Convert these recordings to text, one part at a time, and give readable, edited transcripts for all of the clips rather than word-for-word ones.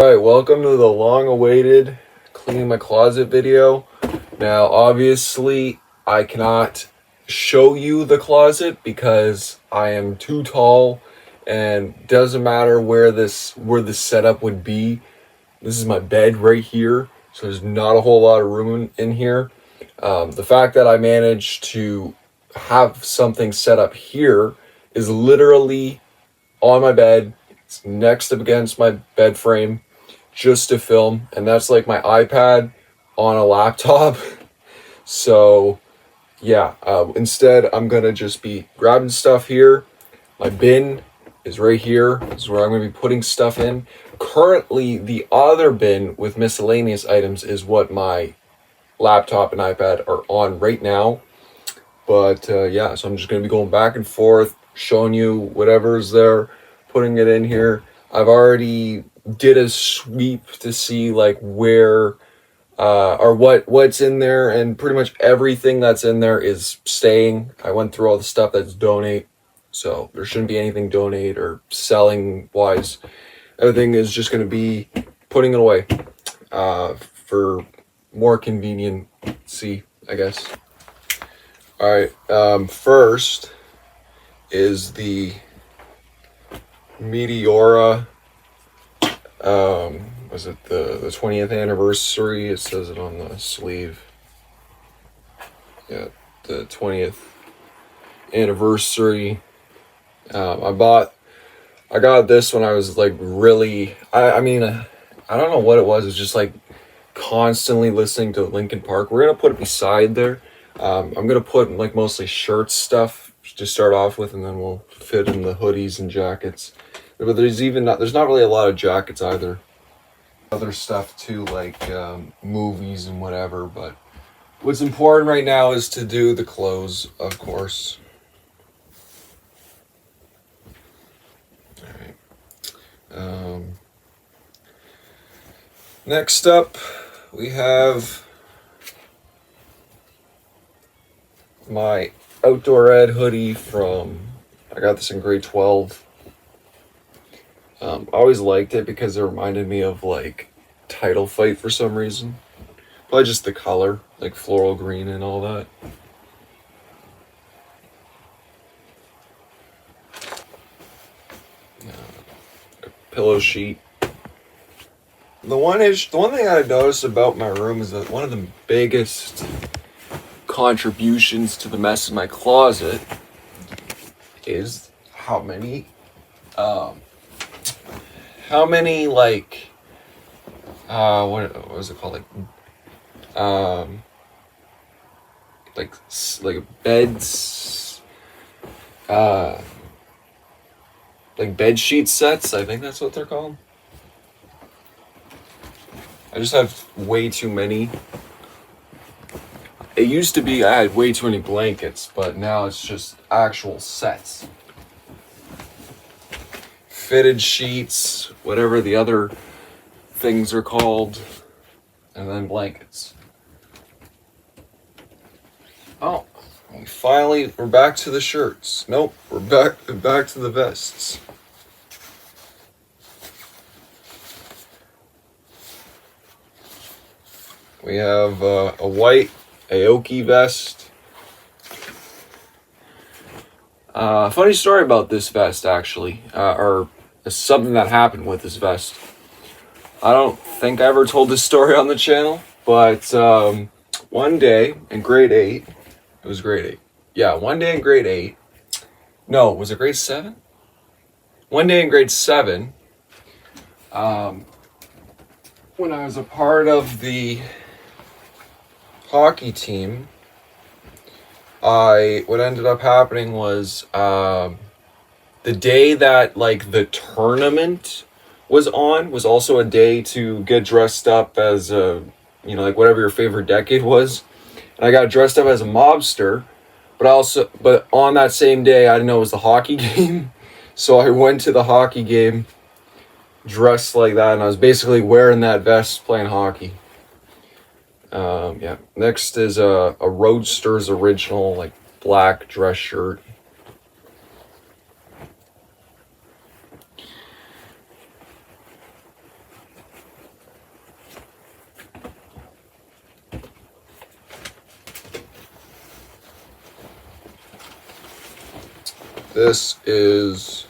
Alright, welcome to the long-awaited cleaning my closet video. Now, obviously, I cannot show you the closet because I am too tall and doesn't matter where the setup would be. This is my bed right here, so there's not a whole lot of room in here. The fact that I managed to have something set up here is literally on my bed. It's next up against my bed frame just to film, and that's like my iPad on a laptop. So yeah, instead I'm gonna just be grabbing stuff here. My bin is right here. This is where I'm gonna be putting stuff in. Currently, the other bin with miscellaneous items is what my laptop and iPad are on right now. But yeah, so I'm just gonna be going back and forth, showing you whatever's there, putting it in here. I've already did a sweep to see like where or what's in there, and pretty much everything that's in there is staying. I went through all the stuff that's donate, so there shouldn't be anything donate or selling wise. Everything is just going to be putting it away for more conveniency, I guess. All right, first is the Meteora. Was it the 20th anniversary? It says it on the sleeve. Yeah, the 20th anniversary. I got this when I was like really, I mean, I don't know what it was. It's just like constantly listening to Linkin Park. We're gonna put it beside there. I'm gonna put like mostly shirt stuff to start off with, and then we'll fit in the hoodies and jackets. But there's not really a lot of jackets either. Other stuff too, like movies and whatever. But what's important right now is to do the clothes, of course. All right. Next up, we have my outdoor ed hoodie from. I got this in grade 12. I always liked it because it reminded me of like Title Fight for some reason. Probably just the color, like floral green and all that. Pillow sheet. The one thing I noticed about my room is that one of the biggest contributions to the mess in my closet is how many like what was it called, like beds, like bed sheet sets, I think that's what they're called. I just have way too many. It used to be I had way too many blankets, but now it's just actual sets. Fitted sheets, whatever the other things are called, and then blankets. Oh, we're back to the shirts. Nope, we're back to the vests. We have a white Aoki vest. Funny story about this vest, actually, or something that happened with this vest. I don't think I ever told this story on the channel, but one day in grade 8, it was grade 8. Yeah, one day in grade 8. No, was it grade 7? One day in grade 7, when I was a part of the hockey team, what ended up happening was the day that like the tournament was also a day to get dressed up as like whatever your favorite decade was. And I got dressed up as a mobster, but on that same day I didn't know it was the hockey game. So I went to the hockey game dressed like that, and I was basically wearing that vest playing hockey. Yeah. Next is a Roadsters original, like black dress shirt. This is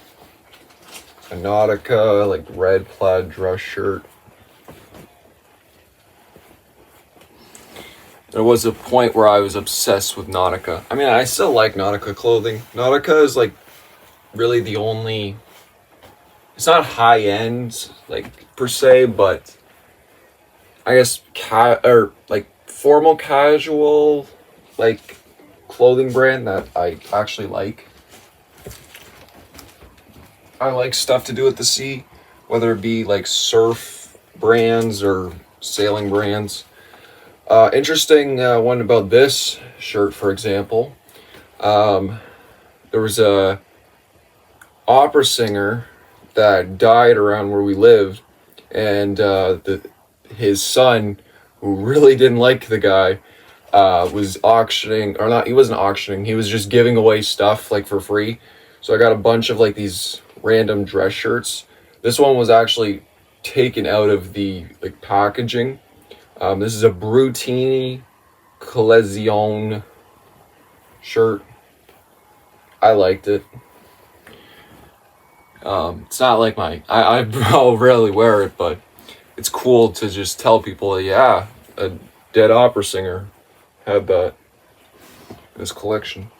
a Nautica, like red plaid dress shirt. There was a point where I was obsessed with Nautica. I mean, I still like Nautica clothing. Nautica is like really the only, it's not high end like per se, but I guess or like formal casual like clothing brand that I actually like. I like stuff to do at the sea, whether it be like surf brands or sailing brands. Interesting one about this shirt, for example. There was a opera singer that died around where we lived, and his son, who really didn't like the guy, was auctioning, or not, he wasn't auctioning, he was just giving away stuff like for free. So I got a bunch of like these random dress shirts. This one was actually taken out of the like packaging. This is a Brutini Collezione shirt. I liked it. It's not like I'll rarely wear it, but it's cool to just tell people, yeah, a dead opera singer had that in his collection.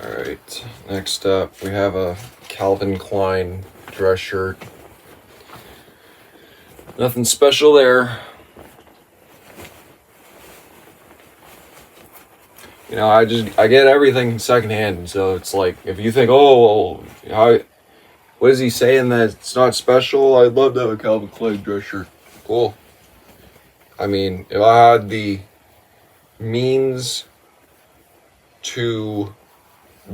Alright, next up we have a Calvin Klein dress shirt. Nothing special there. You know, I get everything secondhand, so it's like, if you think, oh, well, what is he saying that it's not special? I'd love to have a Calvin Klein dress shirt. Cool. I mean, if I had the means to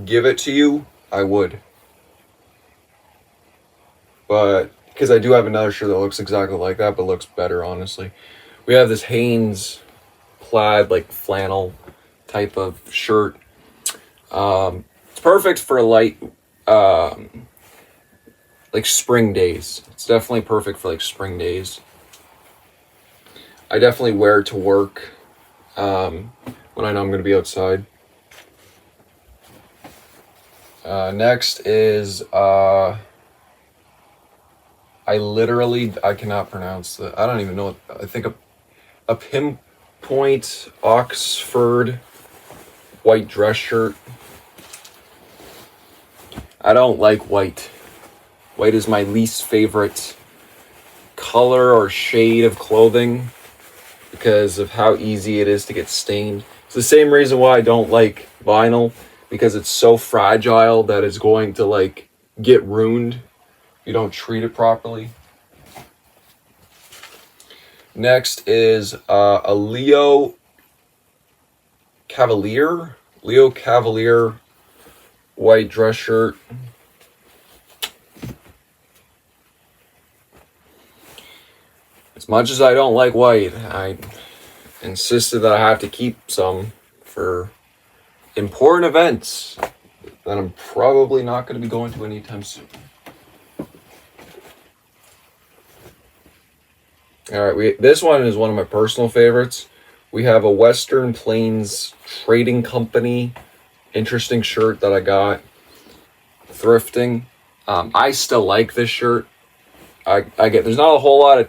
give it to you, I would. But because I do have another shirt that looks exactly like that, but looks better, honestly. We have this Hanes plaid, like flannel type of shirt. It's perfect for light, like spring days. It's definitely perfect for like spring days. I definitely wear it to work when I know I'm going to be outside. Next is I cannot pronounce that. I don't even know what, I think a pinpoint Oxford white dress shirt. I don't like white. White is my least favorite color or shade of clothing because of how easy it is to get stained. It's the same reason why I don't like vinyl, because it's so fragile that it's going to like get ruined if you don't treat it properly. Next is a Leo Cavalier white dress shirt. As much as I don't like white, I insisted that I have to keep some for important events that I'm probably not going to be going to anytime soon. All right, this one is one of my personal favorites. We have a Western Plains Trading Company interesting shirt that I got thrifting. I still like this shirt. There's not a whole lot of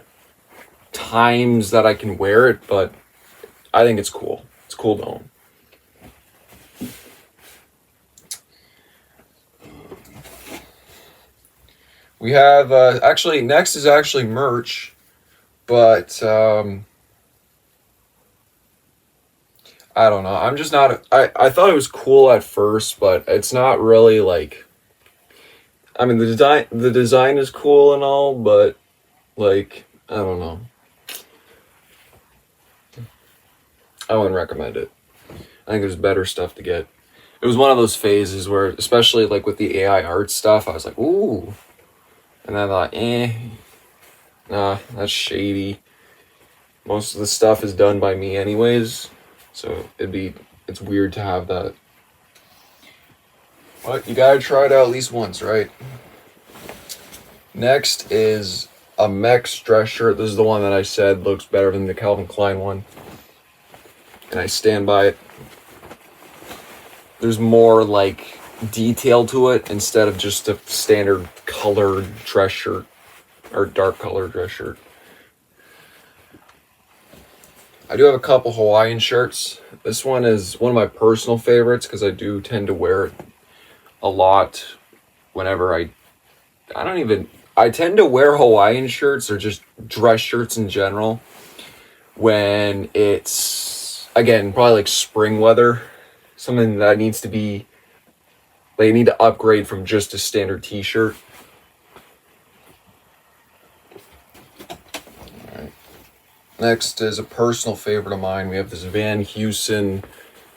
times that I can wear it, but I think it's cool. It's cool to own. We have next is actually merch, but I don't know. I'm just not. I thought it was cool at first, but it's not really like. I mean, the design is cool and all, but like, I don't know. I wouldn't recommend it. I think there's better stuff to get. It was one of those phases where, especially like with the AI art stuff, I was like, ooh. And then I thought, nah, that's shady. Most of the stuff is done by me anyways, so it's weird to have that. But you gotta try it out at least once, right? Next is a Mex dress shirt. This is the one that I said looks better than the Calvin Klein one, and I stand by it. there's more like detail to it instead of just a standard colored dress shirt or dark colored dress shirt. I do have a couple Hawaiian shirts. This one is one of my personal favorites because I do tend to wear it a lot whenever I tend to wear Hawaiian shirts or just dress shirts in general when it's, again, probably like spring weather, something that they need to upgrade from just a standard t-shirt. All right. Next is a personal favorite of mine. We have this Van Heusen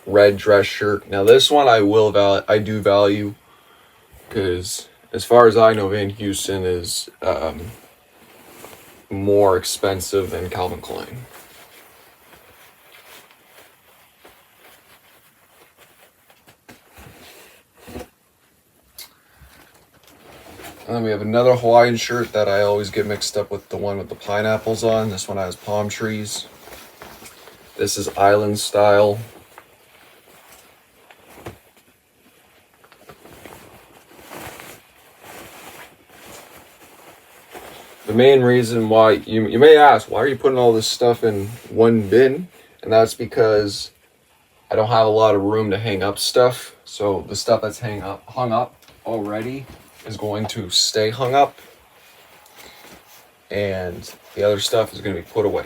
red dress shirt. Now this one I do value because as far as I know, Van Heusen is more expensive than Calvin Klein. And then we have another Hawaiian shirt that I always get mixed up with the one with the pineapples on. This one has palm trees. This is island style. The main reason why, you may ask, why are you putting all this stuff in one bin? And that's because I don't have a lot of room to hang up stuff. So the stuff that's hung up already is going to stay hung up. And the other stuff is going to be put away.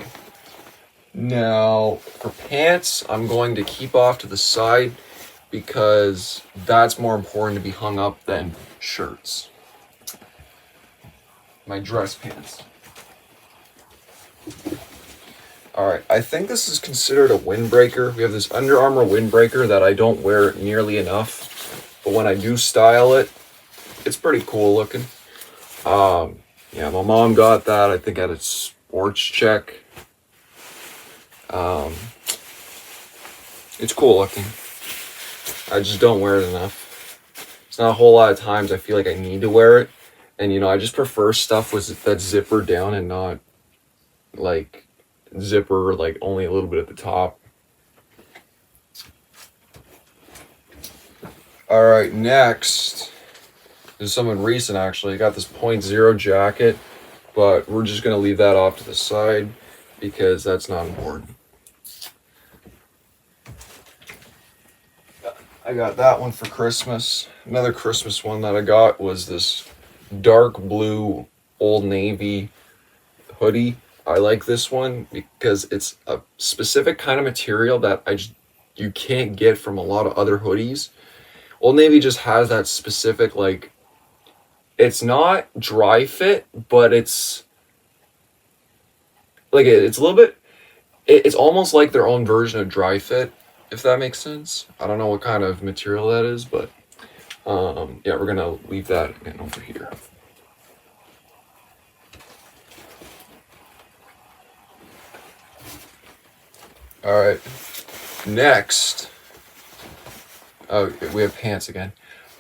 Now, for pants, I'm going to keep off to the side because that's more important to be hung up than shirts. My dress pants. Alright, I think this is considered a windbreaker. We have this Under Armour windbreaker that I don't wear nearly enough, but when I do style it, it's pretty cool looking. Yeah, my mom got that, I think, at a Sports Check. It's cool looking. I just don't wear it enough. It's not a whole lot of times I feel like I need to wear it. And, I just prefer stuff that's zipper down and not, like, zipper, like, only a little bit at the top. Alright, next is someone recent, actually. I got this 0.0 jacket, but we're just going to leave that off to the side because that's not important. I got that one for Christmas. Another Christmas one that I got was this dark blue Old Navy hoodie. I like this one because it's a specific kind of material that you can't get from a lot of other hoodies. Old Navy just has that specific, like, it's not dry fit, but it's like it's a little bit, it's almost like their own version of dry fit, if that makes sense. I don't know what kind of material that is, but yeah, we're gonna leave that again over here. All right, next, oh, we have pants again.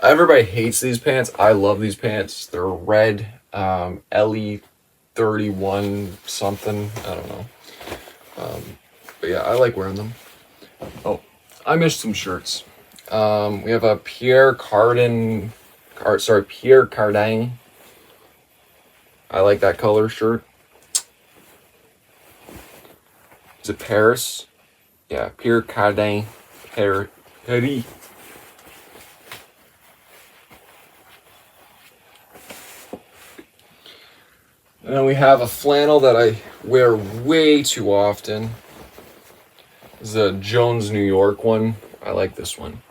Everybody hates these pants. I love these pants. They're red, LE31 something. I don't know. But yeah, I like wearing them. Oh, I missed some shirts. We have a Pierre Cardin. I like that color shirt. Is it Paris? Yeah, Pierre Cardin. Paris. And then we have a flannel that I wear way too often. This is a Jones, New York one. I like this one.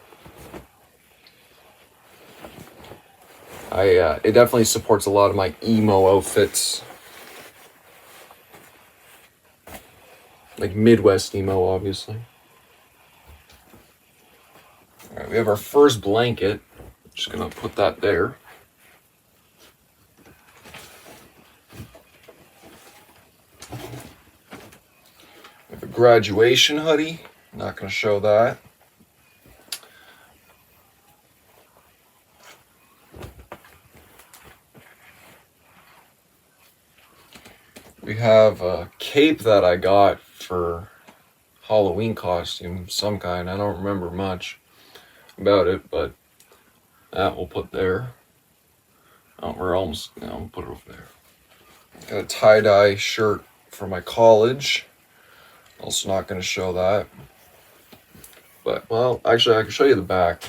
It definitely supports a lot of my emo outfits. Like Midwest emo, obviously. Alright, we have our first blanket. Just gonna put that there. We have a graduation hoodie. I'm not gonna show that. We have a cape that I got for Halloween costume, some kind. I don't remember much. about it, but that we'll put there. Oh, we're almost, we'll put it over there. Got a tie-dye shirt for my college. Also not going to show that. But, well, actually, I can show you the back.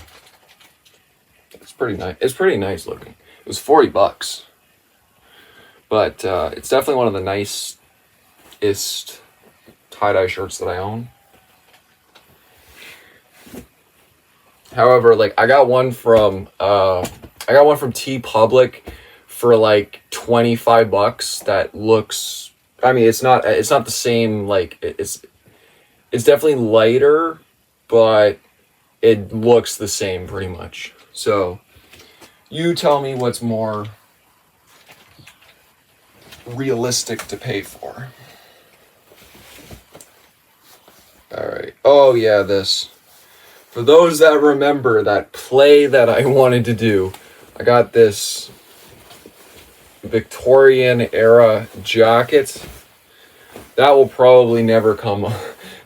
It's pretty nice. It's pretty nice looking. It was $40. But it's definitely one of the nicest tie-dye shirts that I own. However, like I got one from T Public for like $25 that looks, I mean it's not the same, like it's definitely lighter, but it looks the same pretty much. So you tell me what's more realistic to pay for. All right. Oh yeah, this. For those that remember that play that I wanted to do, I got this Victorian era jacket. That will probably never come.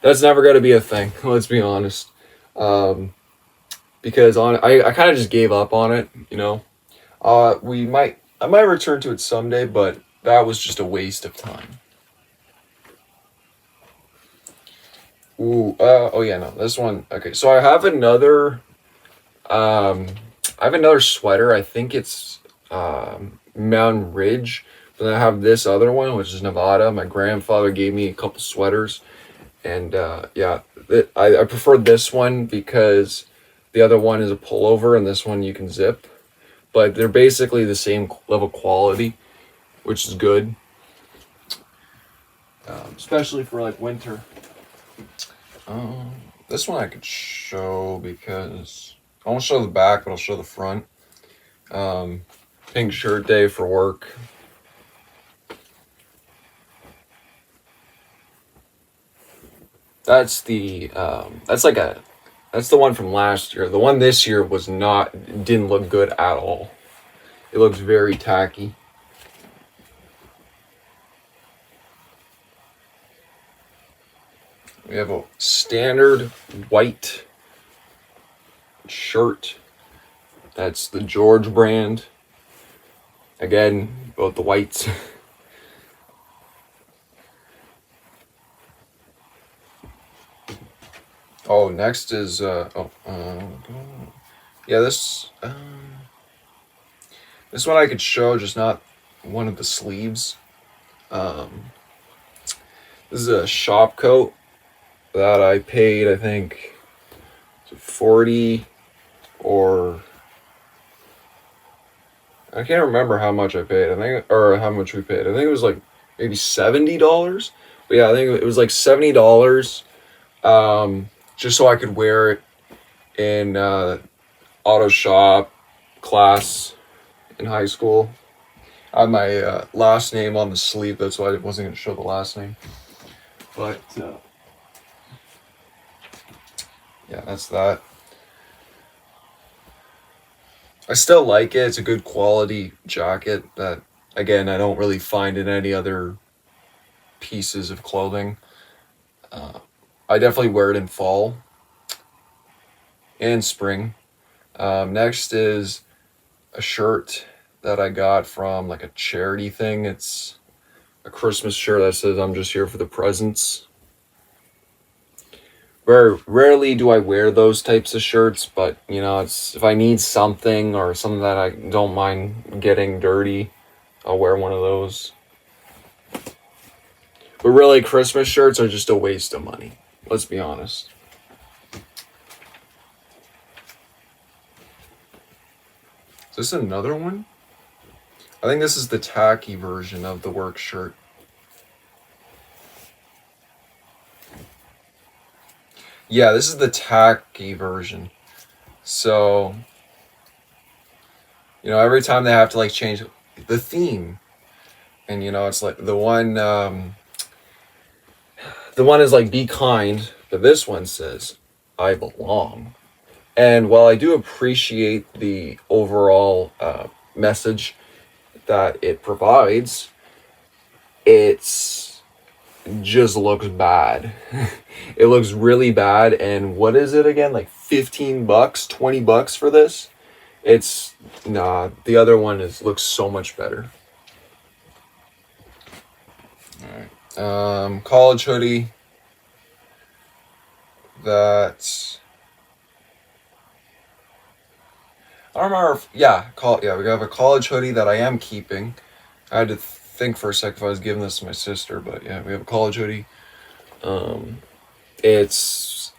That's never going to be a thing. Let's be honest. Because I kind of just gave up on it. You know, I might return to it someday, but that was just a waste of time. Ooh, oh yeah, no, this one. Okay, so I have another sweater. I think it's Mountain Ridge, but then I have this other one, which is Nevada. My grandfather gave me a couple sweaters, and yeah, I prefer this one because the other one is a pullover, and this one you can zip. But they're basically the same level quality, which is good, especially for like winter. This one I could show because I won't show the back, but I'll show the front. Pink shirt day for work. That's the one from last year. The one this year didn't look good at all. It looks very tacky. We have a standard white shirt. That's the George brand. Again, both the whites. Oh, next is yeah, this one I could show, just not one of the sleeves. This is a shop coat that I paid, I think, 40 or I can't remember how much I paid. Or how much we paid. I think it was like maybe $70. But yeah, I think it was like $70. Just so I could wear it in auto shop class in high school. I had my last name on the sleeve. That's why I wasn't going to show the last name. But yeah, that's that. I still like it. It's a good quality jacket that, again, I don't really find in any other pieces of clothing. I definitely wear it in fall and spring. Next is a shirt that I got from like a charity thing. It's a Christmas shirt that says "I'm just here for the presents." Very rarely do I wear those types of shirts, but you know, it's if I need something or something that I don't mind getting dirty, I'll wear one of those. But really, Christmas shirts are just a waste of money. Let's be honest. Is this another one? I think this is the tacky version of the work shirt. Yeah, this is the tacky version. So, you know, every time they have to like change the theme, and you know, it's like the one is like "be kind," but this one says "I belong." And while I do appreciate the overall message that it provides, it's just looks bad. It looks really bad. And what is it again? Like 15 bucks, 20 bucks for this? It's nah, the other one looks so much better. All right. College hoodie. That's, I don't remember if, yeah, we have a college hoodie that I am keeping. I had to think for a sec if I was giving this to my sister, but yeah, we have a college hoodie. It's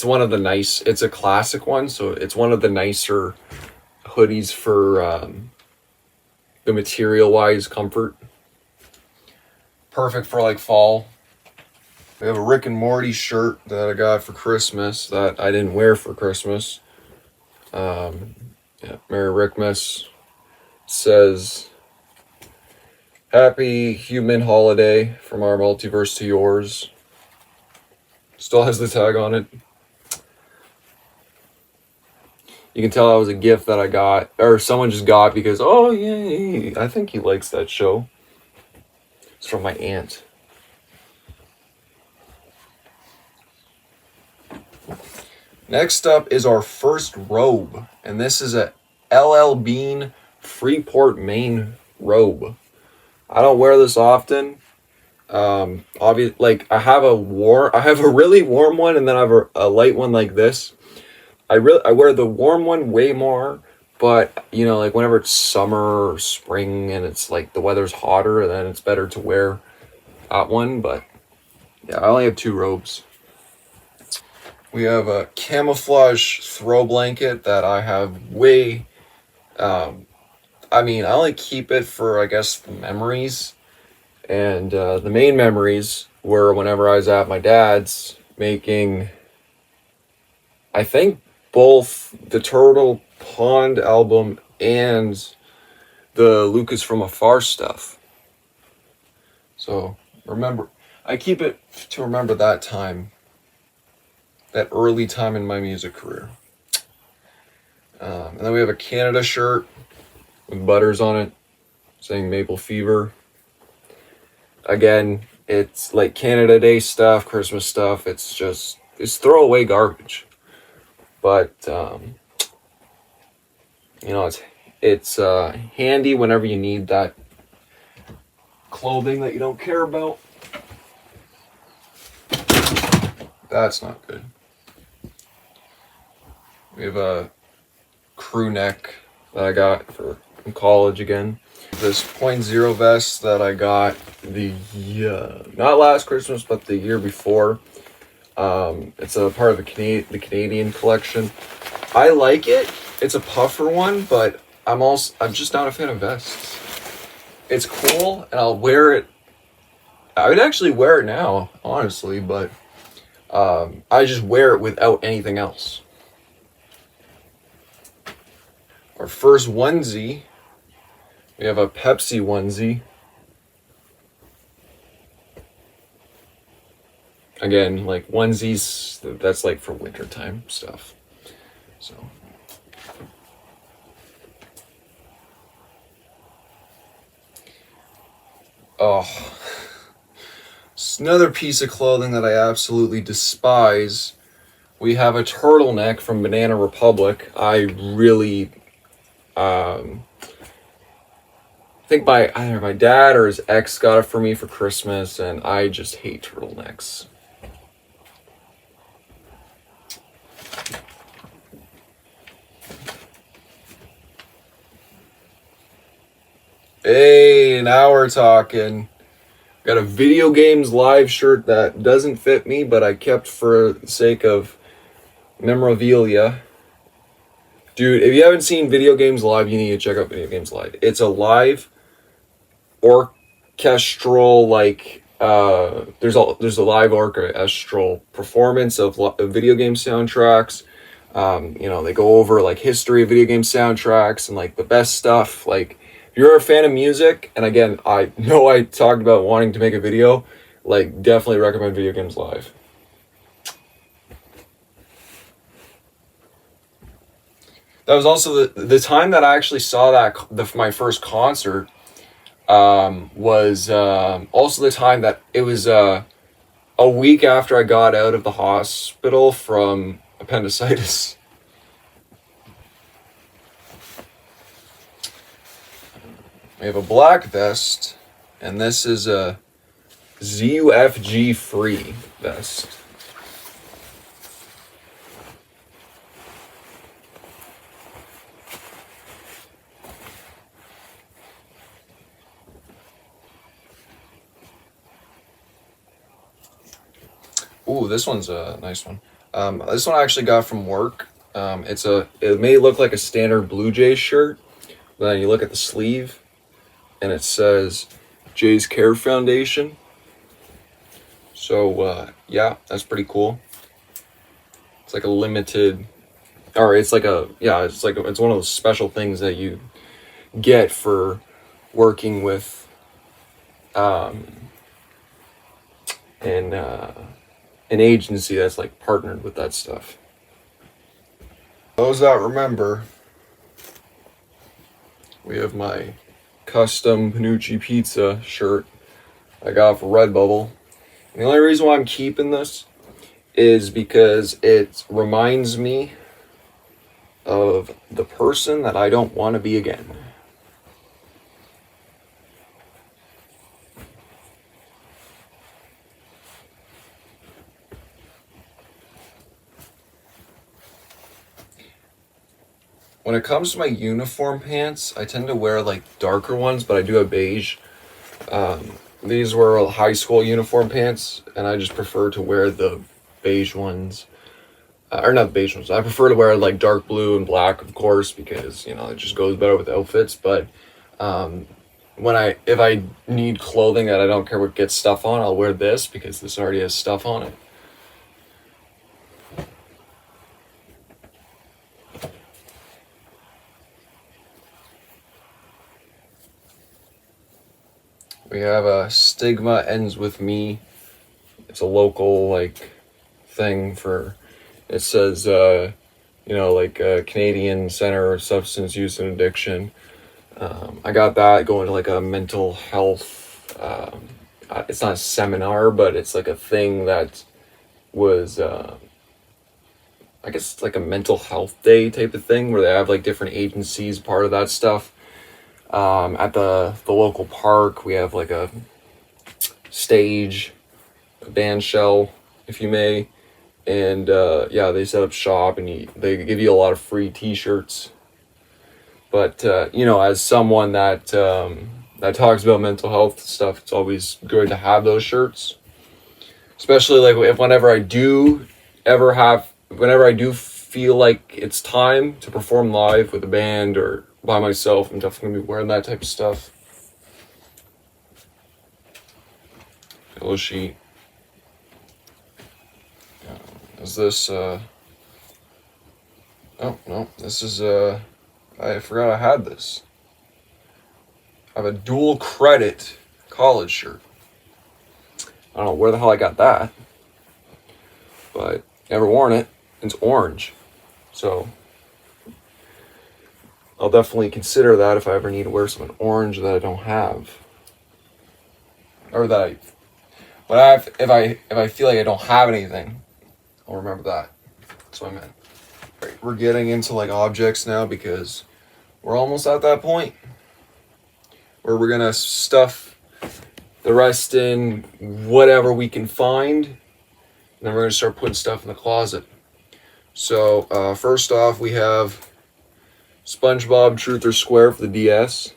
one of the nice, it's a classic one, so it's one of the nicer hoodies for the material wise comfort. Perfect for like fall. We have a Rick and Morty shirt that I got for Christmas that I didn't wear for Christmas. Yeah, Merry Rickmas. It says, Happy Human Holiday from our multiverse to yours. Still has the tag on it. You can tell that was a gift that I got, or someone just got because, oh yeah, I think he likes that show. It's from my aunt. Next up is our first robe, and this is a LL Bean Freeport, Maine robe. I don't wear this often. Obviously, like I have a really warm one, and then I have a light one like this. I wear the warm one way more, but you know, like whenever it's summer or spring and it's like the weather's hotter, then it's better to wear that one. But yeah, I only have 2 robes. We have a camouflage throw blanket that I have way, I only keep it for, I guess, the memories. And the main memories were whenever I was at my dad's making, I think, both the Turtle Pond album and the Lucas from Afar stuff. So, I keep it to remember that time. That early time in my music career. And then we have a Canada shirt with butters on it saying Maple Fever. Again, it's like Canada Day stuff, Christmas stuff. It's throwaway garbage. But, it's handy whenever you need that clothing that you don't care about. That's not good. We have a crew neck that I got from college again. This .0 vest that I got not last Christmas, but the year before. It's a part of the Canadian collection. I like it. It's a puffer one, but I'm just not a fan of vests. It's cool, and I'll wear it. I would actually wear it now, honestly, but I just wear it without anything else. Our first onesie, we have a Pepsi onesie. Again, like onesies, that's like for wintertime stuff. So. Oh. It's another piece of clothing that I absolutely despise. We have a turtleneck from Banana Republic. I really, I think either my dad or his ex got it for me for Christmas, and I just hate turtlenecks. Hey, now we're talking. Got a Video Games Live shirt that doesn't fit me, but I kept for the sake of memorabilia. Dude, if you haven't seen Video Games Live, you need to check out Video Games Live. It's a live orchestral, like, there's a live orchestral performance of video game soundtracks. They go over like history of video game soundtracks and like the best stuff. Like, if you're a fan of music, and again, I know I talked about wanting to make a video, like, definitely recommend Video Games Live. That was also the time that I actually saw my first concert. was also the time that it was a week after I got out of the hospital from appendicitis. We have a black vest, and this is a ZUFG free vest. Ooh, this one's a nice one. This one I actually got from work. It may look like a standard Blue Jays shirt, but then you look at the sleeve, and it says Jays Care Foundation. So yeah, that's pretty cool. It's like a limited, or it's like it's one of those special things that you get for working with an agency that's like partnered with that stuff. Those that remember, we have my custom Panucci pizza shirt I got for Redbubble. And the only reason why I'm keeping this is because it reminds me of the person that I don't want to be again. When it comes to my uniform pants, I tend to wear like darker ones, but I do have beige. These were high school uniform pants, and I just prefer to wear the beige ones. Or not beige ones. I prefer to wear like dark blue and black, of course, because it just goes better with outfits. But if I need clothing that I don't care what gets stuff on, I'll wear this because this already has stuff on it. We have a Stigma Ends With Me. It's a local thing for, it says Canadian Center of Substance Use and Addiction. I got that going to like a mental health, it's not a seminar, but it's like a thing that was I guess it's like a mental health day type of thing where they have like different agencies part of that stuff. At the local park, we have like a stage, a band shell, if you may, and they set up shop and they give you a lot of free t-shirts. But as someone that talks about mental health stuff, it's always good to have those shirts, especially like whenever I do feel like it's time to perform live with a band or by myself. I'm definitely gonna be wearing that type of stuff. Pillow sheet. Is this oh no, this is I forgot I had this. I have a dual credit college shirt. I don't know where the hell I got that, but never worn it. It's orange, so I'll definitely consider that if I ever need to wear something orange that I don't have, or that if I feel like I don't have anything, I'll remember that. That's what I meant. Right, we're getting into like objects now because we're almost at that point where we're gonna stuff the rest in whatever we can find, and then we're gonna start putting stuff in the closet. So first off, we have SpongeBob Truth or Square for the DS.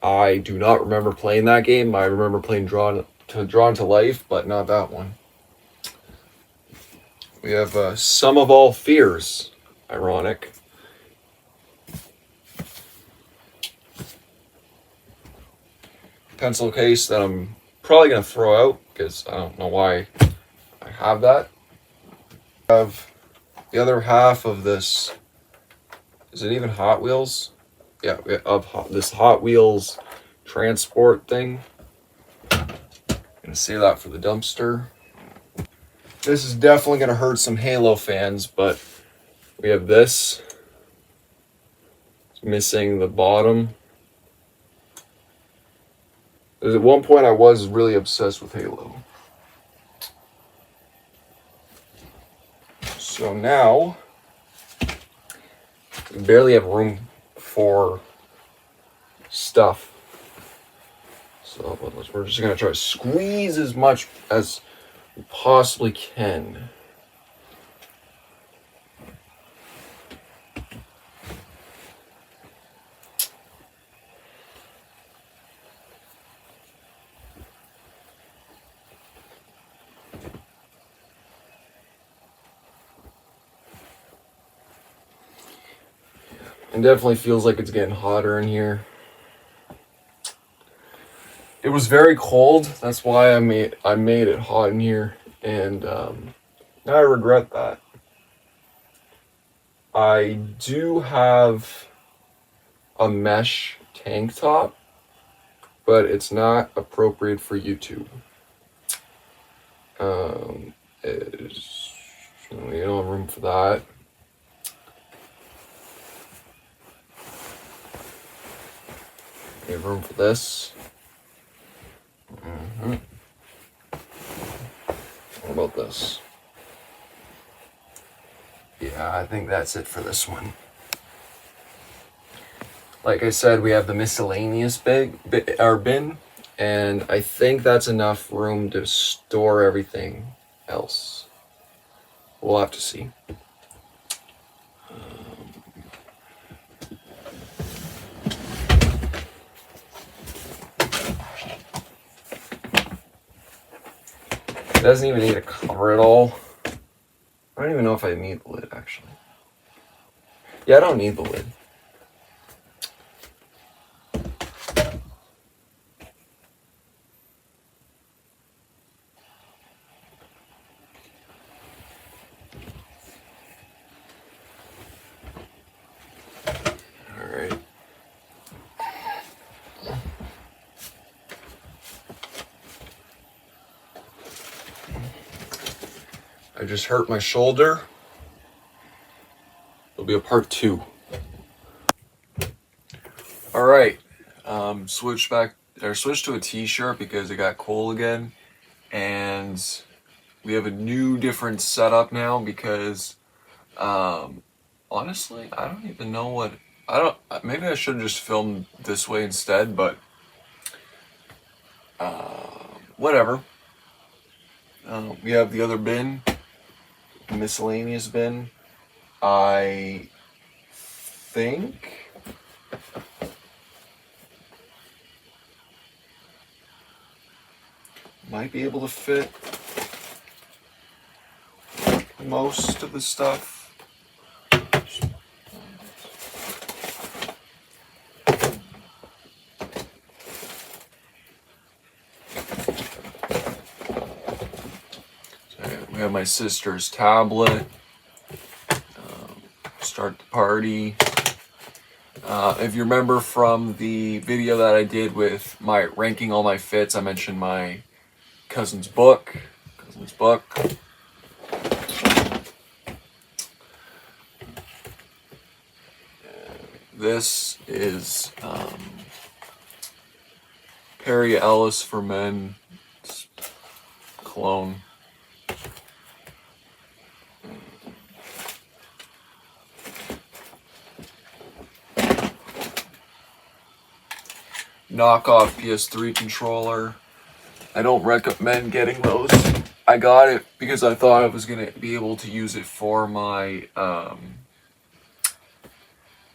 I do not remember playing that game. I remember playing Drawn to Life, but not that one. We have Sum of All Fears. Ironic. Pencil case that I'm probably going to throw out because I don't know why I have that. I have the other half of this. Is it even Hot Wheels? Yeah, this Hot Wheels transport thing. Gonna save that for the dumpster. This is definitely gonna hurt some Halo fans, but we have this. It's missing the bottom. At one point, I was really obsessed with Halo. So now, we barely have room for stuff. So we're just gonna try to squeeze as much as we possibly can. It definitely feels like it's getting hotter in here. It was very cold. That's why I made it hot in here, and now I regret that. I do have a mesh tank top, but it's not appropriate for YouTube. You don't have room for that. You have room for this. What about this? Yeah, I think that's it for this one. Like I said, we have the miscellaneous bin, and I think that's enough room to store everything else. We'll have to see. It doesn't even need to cover it all. I don't even know if I need the lid, actually. Yeah, I don't need the lid. Alright. I just hurt my shoulder. There'll be a part 2. All right, switch to a t-shirt because it got cold again, and we have a new different setup now because honestly, I don't even know what maybe I should have just filmed this way instead, but whatever. We have the other bin, the miscellaneous bin. I think might be able to fit most of the stuff. So we have my sister's tablet. Start the party. If you remember from the video that I did with my ranking all my fits, I mentioned my cousin's book. This is Perry Ellis for Men cologne. Knockoff PS3 controller. I don't recommend getting those. I got it because I thought I was gonna be able to use it for my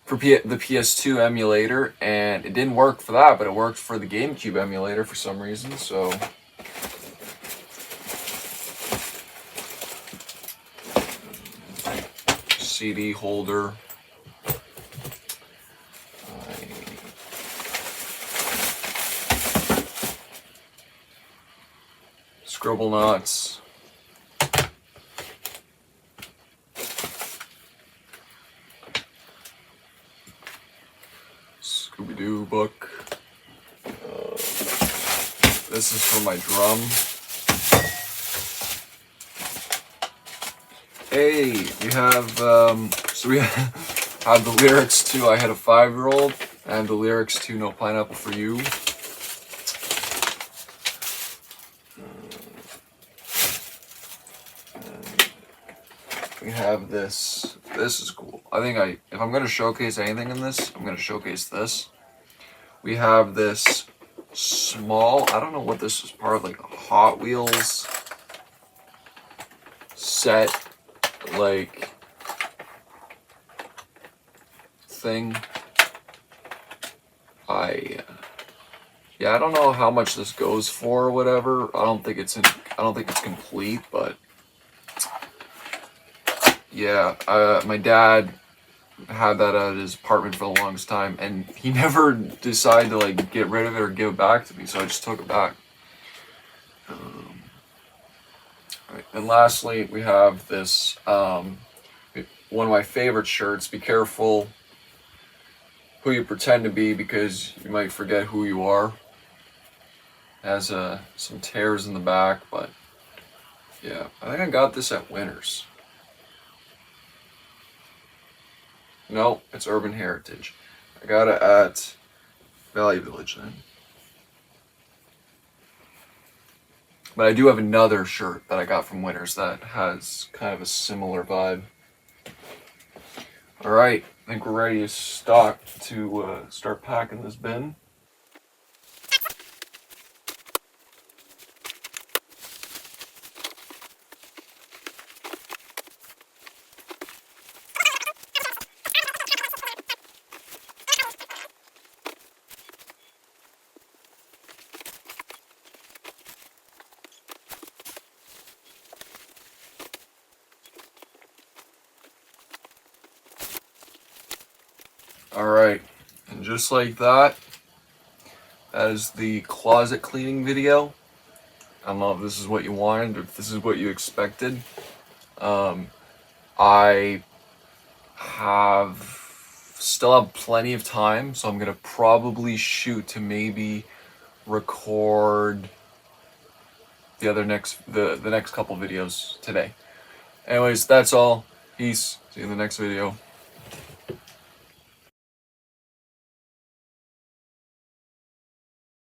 the PS2 emulator, and it didn't work for that, but it worked for the GameCube emulator for some reason. So CD holder. Scribble knots. Scooby-Doo book. This is for my drum. Hey, we have we have the lyrics to I Had a 5-Year-Old and the lyrics to No Pineapple for You. we have this. This is cool. I think if I'm gonna showcase anything in this, I'm gonna showcase this. We have this small, I don't know what this is, part of like a Hot Wheels set, like, thing. Yeah, I don't know how much this goes for or whatever. I don't think it's complete, but yeah, my dad had that at his apartment for the longest time, and he never decided to like get rid of it or give it back to me, so I just took it back. Right. And lastly, we have this one of my favorite shirts. Be careful who you pretend to be, because you might forget who you are. It has some tears in the back, but yeah, I think I got this at Winners. No, it's Urban Heritage. I got it at Value Village then. But I do have another shirt that I got from Winners that has kind of a similar vibe. Alright, I think we're ready to start packing this bin. Alright, and just like that is the closet cleaning video. I don't know if this is what you wanted or if this is what you expected. I still have plenty of time, so I'm gonna probably shoot to maybe record the next couple videos today. Anyways, that's all. Peace. See you in the next video.